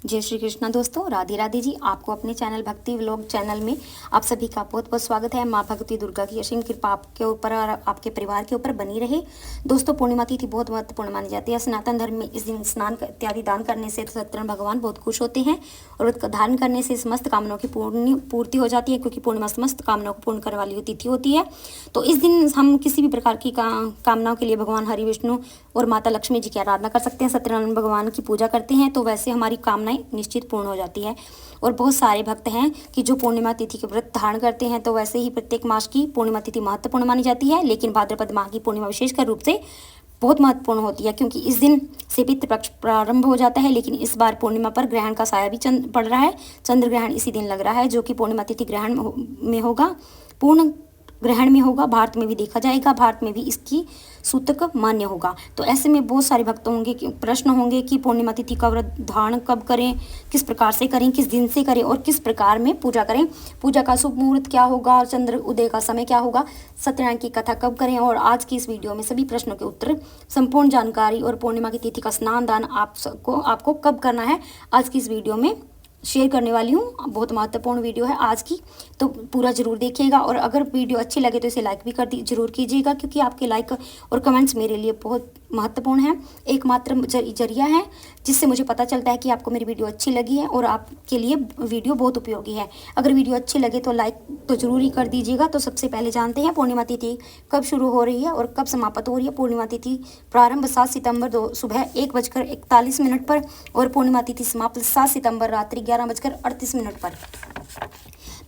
जय श्री कृष्णा दोस्तों, राधे राधे जी। आपको अपने चैनल भक्ति व्लॉग चैनल में आप सभी का बहुत बहुत स्वागत है। माँ भगवती दुर्गा की असीम कृपा आपके ऊपर और आपके परिवार के ऊपर बनी रहे। दोस्तों, पूर्णिमा तिथि बहुत महत्वपूर्ण मानी जाती है। सनातन धर्म में इस दिन स्नान इत्यादि दान करने से सत्यनारायण भगवान बहुत खुश होते हैं और व्रत धारण करने से समस्त कामनाओं की पूर्ति हो जाती है, क्योंकि पूर्णिमा समस्त कामनाओं को पूर्ण करने वाली तिथि होती है। तो इस दिन हम किसी भी प्रकार की कामनाओं के लिए भगवान हरि विष्णु और माता लक्ष्मी जी की आराधना कर सकते हैं, सत्यनारायण भगवान की पूजा करते हैं, तो वैसे हमारी कामनाएं निश्चित पूर्ण हो जाती है। और बहुत सारे भक्त हैं कि जो पूर्णिमा तिथि के व्रत धारण करते हैं, तो वैसे ही प्रत्येक मास की पूर्णिमा तिथि महत्वपूर्ण मानी जाती है, लेकिन भाद्रपद माह की पूर्णिमा विशेषकर रूप से बहुत महत्वपूर्ण होती है, क्योंकि इस दिन से पितृपक्ष प्रारंभ हो जाता है। लेकिन इस बार पूर्णिमा पर ग्रहण का साया भी पड़ रहा है। चंद्र ग्रहण इसी दिन लग रहा है, जो कि पूर्णिमा तिथि ग्रहण में होगा, पूर्ण ग्रहण में होगा। भारत में भी देखा जाएगा, भारत में भी इसकी सूतक मान्य होगा। तो ऐसे में बहुत सारे भक्त होंगे कि प्रश्न होंगे कि पूर्णिमा तिथि का व्रत धारण कब करें, किस प्रकार से करें, किस दिन से करें और किस प्रकार में पूजा करें, पूजा का शुभ मुहूर्त क्या होगा, चंद्र उदय का समय क्या होगा, सत्यनारायण की कथा कब करें। और आज की इस वीडियो में सभी प्रश्नों के उत्तर, संपूर्ण जानकारी और पूर्णिमा की तिथि का स्नान दान आपको कब करना है, आज की इस वीडियो में शेयर करने वाली हूँ। बहुत महत्वपूर्ण वीडियो है आज की, तो पूरा जरूर देखिएगा। और अगर वीडियो अच्छी लगे तो इसे लाइक भी जरूर कीजिएगा, क्योंकि आपके लाइक और कमेंट्स मेरे लिए बहुत महत्वपूर्ण है, एकमात्र जरिया है जिससे मुझे पता चलता है कि आपको मेरी वीडियो अच्छी लगी है और आपके लिए वीडियो बहुत उपयोगी है। अगर वीडियो अच्छी लगे तो लाइक तो जरूर ही कर दीजिएगा। तो सबसे पहले जानते हैं पूर्णिमा तिथि कब शुरू हो रही है और कब समाप्त हो रही है। पूर्णिमा तिथि प्रारंभ 7 सितंबर सुबह 1:41 पर और पूर्णिमा तिथि समाप्त 7 सितंबर रात्रि 11:38 पर।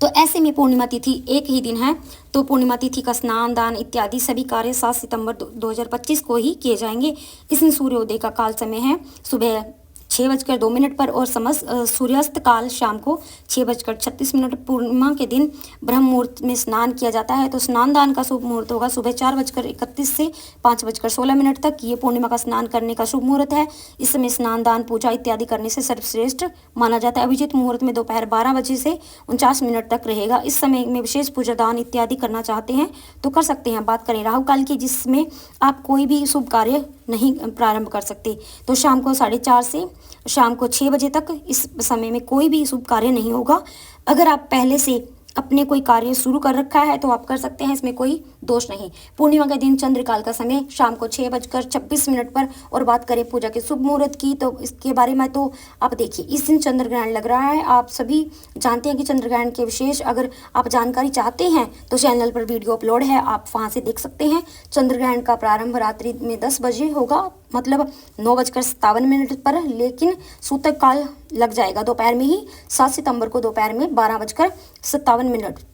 तो ऐसे में पूर्णिमा तिथि एक ही दिन है, तो पूर्णिमा तिथि का स्नान दान इत्यादि सभी कार्य 7 सितंबर 2025 को ही किए जाएंगे। इस दिन सूर्योदय का काल समय है सुबह 6:02 पर और सूर्यास्त काल शाम को 6:36। पूर्णिमा के दिन ब्रह्म मुहूर्त में स्नान किया जाता है। तो स्नान दान का शुभ मुहूर्त होगा सुबह 4:31 से 5:16 तक। ये पूर्णिमा का स्नान करने का शुभ मुहूर्त है। इस समय स्नान दान पूजा इत्यादि करने से सर्वश्रेष्ठ माना जाता है। अभिजीत मुहूर्त में दोपहर 12 बजे से 49 तक रहेगा। इस समय में विशेष पूजा दान इत्यादि करना चाहते हैं तो कर सकते हैं। बात करें राहु काल की, जिसमें आप कोई भी शुभ कार्य नहीं प्रारंभ कर सकते, तो शाम को 4:30 से शाम को 6 बजे तक इस समय में कोई भी शुभ कार्य नहीं होगा। अगर आप पहले से अपने कोई कार्य शुरू कर रखा है तो आप कर सकते हैं, इसमें कोई दोष नहीं। पूर्णिमा के दिन चंद्रकाल का समय शाम को 6:26 पर। और बात करें पूजा के शुभ मुहूर्त की, तो इसके बारे में तो आप देखिए, इस दिन चंद्र ग्रहण लग रहा है। आप सभी जानते हैं कि चंद्र ग्रहण के विशेष अगर आप जानकारी चाहते हैं तो चैनल पर वीडियो अपलोड है, आप वहाँ से देख सकते हैं। चंद्र ग्रहण का प्रारंभ रात्रि में 10 बजे होगा, मतलब 9:57 पर, लेकिन सूतक काल लग जाएगा दोपहर में ही। 7 सितंबर को दोपहर में 12:57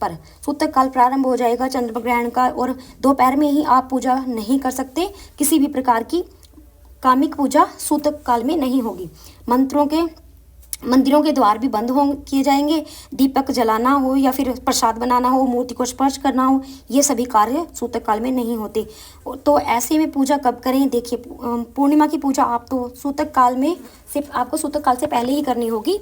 पर सूतक काल प्रारंभ हो जाएगा चंद्र ग्रहण का। और दोपहर में ही आप पूजा नहीं कर सकते, किसी भी प्रकार की कामिक पूजा सूतक काल में नहीं होगी। मंदिरों के द्वार भी बंद किए जाएंगे। दीपक जलाना हो या फिर प्रसाद बनाना हो, मूर्ति को स्पर्श करना हो, ये सभी कार्य सूतक काल में नहीं होते। तो ऐसे में पूजा कब करें, देखिए पूर्णिमा की पूजा आप तो सूतक काल में सिर्फ आपको सूतक काल से पहले ही करनी होगी।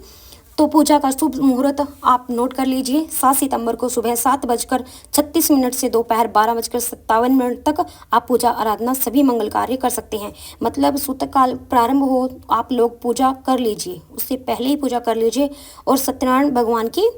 तो पूजा का शुभ मुहूर्त आप नोट कर लीजिए। 7 सितंबर को सुबह 7:36 से दोपहर 12:57 तक आप पूजा आराधना सभी मंगल कार्य कर सकते हैं। मतलब सूतक काल प्रारंभ हो आप लोग पूजा कर लीजिए, उससे पहले ही पूजा कर लीजिए। और सत्यनारायण भगवान की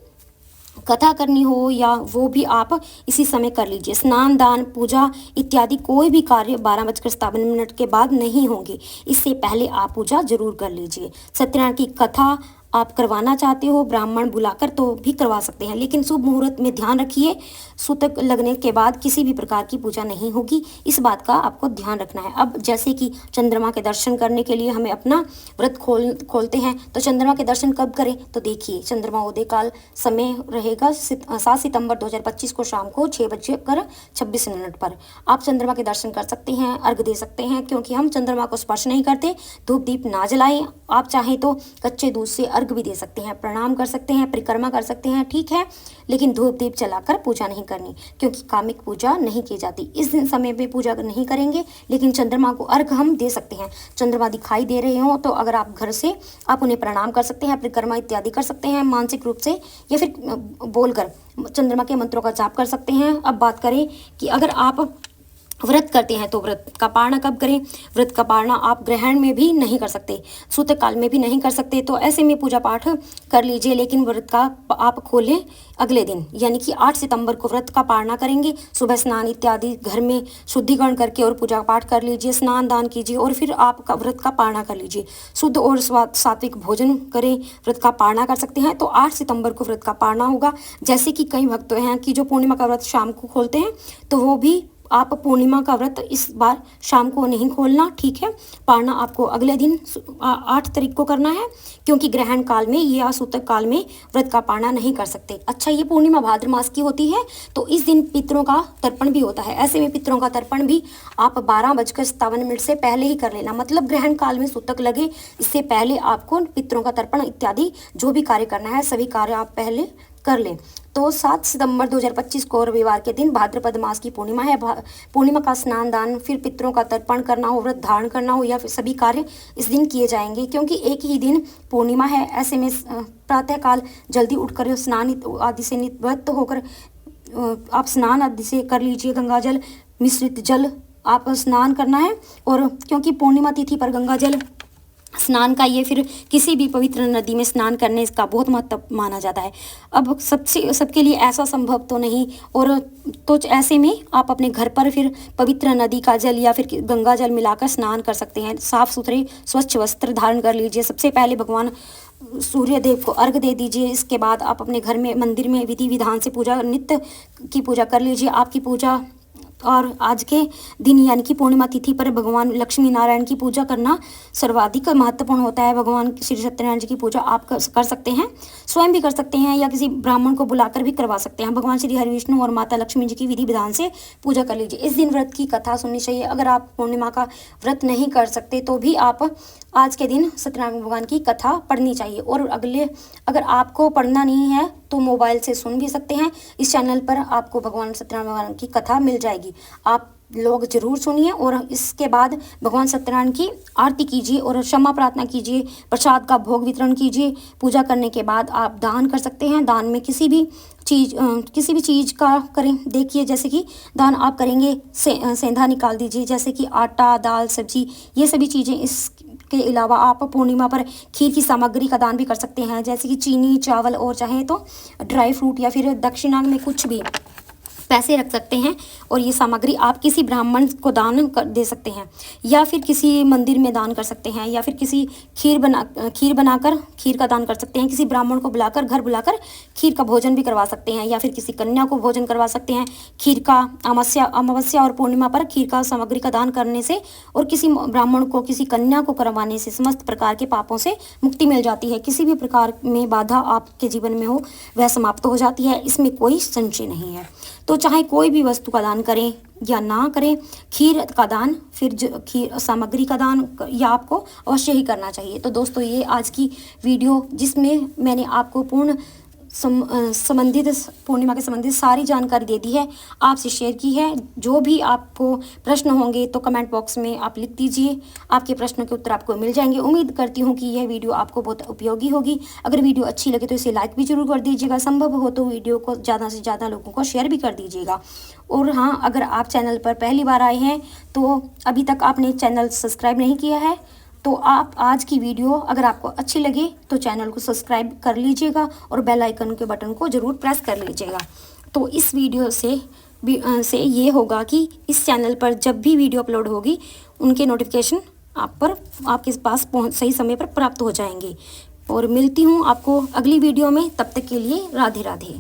कथा करनी हो या वो भी आप इसी समय कर लीजिए। स्नान दान पूजा इत्यादि कोई भी कार्य 12:57 के बाद नहीं होंगे, इससे पहले आप पूजा जरूर कर लीजिए। सत्यनारायण की कथा आप करवाना चाहते हो ब्राह्मण बुलाकर तो भी करवा सकते हैं, लेकिन शुभ मुहूर्त में ध्यान रखिए, सूतक लगने के बाद किसी भी प्रकार की पूजा नहीं होगी, इस बात का आपको ध्यान रखना है। अब जैसे कि चंद्रमा के दर्शन करने के लिए हमें अपना व्रत खोलते हैं, तो चंद्रमा के दर्शन कब करें, तो देखिए चंद्रमा उदय काल समय रहेगा 7 सितंबर 2025 को शाम को 6:26 पर। आप चंद्रमा के दर्शन कर सकते हैं, अर्घ दे सकते हैं, क्योंकि हम चंद्रमा को स्पर्श नहीं करते। धूप दीप ना जलाएं। आप चाहें तो कच्चे दूध से अर्घ भी दे सकते हैं, प्रणाम कर सकते हैं, परिक्रमा कर सकते हैं, ठीक है, लेकिन धूप दीप जलाकर पूजा नहीं करनी, क्योंकि कामिक पूजा नहीं की जाती। इस दिन समय में पूजा नहीं करेंगे, लेकिन चंद्रमा को अर्घ हम दे सकते हैं। चंद्रमा दिखाई दे रहे हो तो अगर आप घर से आप उन्हें प्रणाम कर सकते हैं, परिक्रमा इत्यादि कर सकते हैं मानसिक रूप से, या फिर बोलकर चंद्रमा के मंत्रों का जाप कर सकते हैं। अब बात करें कि अगर आप व्रत करते हैं तो व्रत का पारणा कब करें? व्रत का पारणा आप ग्रहण में भी नहीं कर सकते, सूतक काल में भी नहीं कर सकते, तो ऐसे में पूजा पाठ कर लीजिए, लेकिन व्रत का आप खोलें अगले दिन, यानी कि 8 सितंबर को व्रत का पारणा करेंगे। सुबह स्नान इत्यादि घर में शुद्धिकरण करके और पूजा पाठ कर लीजिए, स्नान दान कीजिए और फिर आप व्रत का पारणा कर लीजिए। शुद्ध और सात्विक भोजन करें, व्रत का पारणा कर सकते हैं। तो 8 सितंबर को व्रत का पारणा होगा। जैसे कि कई भक्त हैं कि जो पूर्णिमा का व्रत शाम को खोलते हैं, तो वो भी आप पूर्णिमा का व्रत इस बार शाम को नहीं खोलना, ठीक है। पारणा आपको अगले दिन 8 तारीख को करना है, क्योंकि ग्रहण काल में या सूतक काल में व्रत का पारणा नहीं कर सकते। अच्छा, ये पूर्णिमा भाद्र मास की होती है, तो इस दिन पितरों का तर्पण भी होता है। ऐसे में पितरों का तर्पण भी आप 12:57 से पहले ही कर लेना, मतलब ग्रहण काल में सूतक लगे इससे पहले आपको पितरों का तर्पण इत्यादि जो भी कार्य करना है सभी कार्य आप पहले कर लें। तो 7 सितंबर 2025 को रविवार के दिन भाद्रपद मास की पूर्णिमा है। पूर्णिमा का स्नान दान, फिर पितरों का तर्पण करना हो, व्रत धारण करना हो, या फिर सभी कार्य इस दिन किए जाएंगे, क्योंकि एक ही दिन पूर्णिमा है। ऐसे में प्रातःकाल जल्दी उठकर स्नान आदि से निवृत्त होकर आप स्नान आदि से कर लीजिए। गंगा जल मिश्रित जल आप स्नान करना है, और क्योंकि पूर्णिमा तिथि पर गंगा जल स्नान का ये फिर किसी भी पवित्र नदी में स्नान करने इसका बहुत महत्व माना जाता है। अब सबके लिए ऐसा संभव तो नहीं, और तो ऐसे में आप अपने घर पर फिर पवित्र नदी का जल या फिर गंगा जल मिलाकर स्नान कर सकते हैं। साफ सुथरे स्वच्छ वस्त्र धारण कर लीजिए। सबसे पहले भगवान सूर्य देव को अर्घ दे दीजिए। इसके बाद आप अपने घर में मंदिर में विधि विधान से पूजा, नित्य की पूजा कर लीजिए। आपकी पूजा और आज के दिन यानी कि पूर्णिमा तिथि पर भगवान लक्ष्मी नारायण की पूजा करना सर्वाधिक महत्वपूर्ण होता है। भगवान श्री सत्यनारायण जी की पूजा आप कर सकते हैं, स्वयं भी कर सकते हैं, या किसी ब्राह्मण को बुलाकर भी करवा सकते हैं। भगवान श्री हरि विष्णु और माता लक्ष्मी जी की विधि विधान से पूजा कर लीजिए। इस दिन व्रत की कथा सुननी चाहिए। अगर आप पूर्णिमा का व्रत नहीं कर सकते तो भी आप आज के दिन सत्यनारायण भगवान की कथा पढ़नी चाहिए। और अगर आपको पढ़ना नहीं है तो मोबाइल से सुन भी सकते हैं। इस चैनल पर आपको भगवान सत्यनारायण भगवान की कथा मिल जाएगी, आप लोग जरूर सुनिए। और इसके बाद भगवान सत्यनारायण की आरती कीजिए और क्षमा प्रार्थना कीजिए, प्रसाद का भोग वितरण कीजिए। पूजा करने के बाद आप दान कर सकते हैं। दान में किसी भी चीज़ का करें। देखिए, जैसे कि दान आप करेंगे, सेंधा निकाल दीजिए, जैसे कि आटा, दाल, सब्जी, ये सभी चीज़ें। इसके अलावा आप पूर्णिमा पर खीर की सामग्री का दान भी कर सकते हैं, जैसे कि चीनी, चावल, और चाहे तो ड्राई फ्रूट, या फिर दक्षिणा में कुछ भी पैसे रख सकते हैं। और ये सामग्री आप किसी ब्राह्मण को दान दे सकते हैं, या फिर किसी मंदिर में दान कर सकते हैं, या फिर किसी खीर बनाकर खीर का दान कर सकते हैं। किसी ब्राह्मण को बुलाकर, घर बुलाकर खीर का भोजन भी करवा सकते हैं, या फिर किसी कन्या को भोजन करवा सकते हैं। खीर का अमावस्या और पूर्णिमा पर खीर का सामग्री का दान करने से और किसी ब्राह्मण को, किसी कन्या को करवाने से समस्त प्रकार के पापों से मुक्ति मिल जाती है। किसी भी प्रकार में बाधा आपके जीवन में हो वह समाप्त हो जाती है, इसमें कोई संशय नहीं है। तो चाहे कोई भी वस्तु का दान करें या ना करें, खीर का दान, फिर खीर सामग्री का दान या आपको अवश्य ही करना चाहिए। तो दोस्तों, ये आज की वीडियो जिसमें मैंने आपको संबंधित पूर्णिमा के संबंधित सारी जानकारी दे दी है, आपसे शेयर की है। जो भी आपको प्रश्न होंगे तो कमेंट बॉक्स में आप लिख दीजिए, आपके प्रश्नों के उत्तर आपको मिल जाएंगे। उम्मीद करती हूँ कि यह वीडियो आपको बहुत उपयोगी होगी। अगर वीडियो अच्छी लगे तो इसे लाइक भी जरूर कर दीजिएगा, संभव हो तो वीडियो को ज़्यादा से ज़्यादा लोगों को शेयर भी कर दीजिएगा। और हाँ, अगर आप चैनल पर पहली बार आए हैं तो अभी तक आपने चैनल सब्सक्राइब नहीं किया है, तो आप आज की वीडियो अगर आपको अच्छी लगे तो चैनल को सब्सक्राइब कर लीजिएगा और बेल आइकन के बटन को ज़रूर प्रेस कर लीजिएगा। तो इस वीडियो से ये होगा कि इस चैनल पर जब भी वीडियो अपलोड होगी उनके नोटिफिकेशन आपके पास सही समय पर प्राप्त हो जाएंगे। और मिलती हूँ आपको अगली वीडियो में, तब तक के लिए राधे राधे।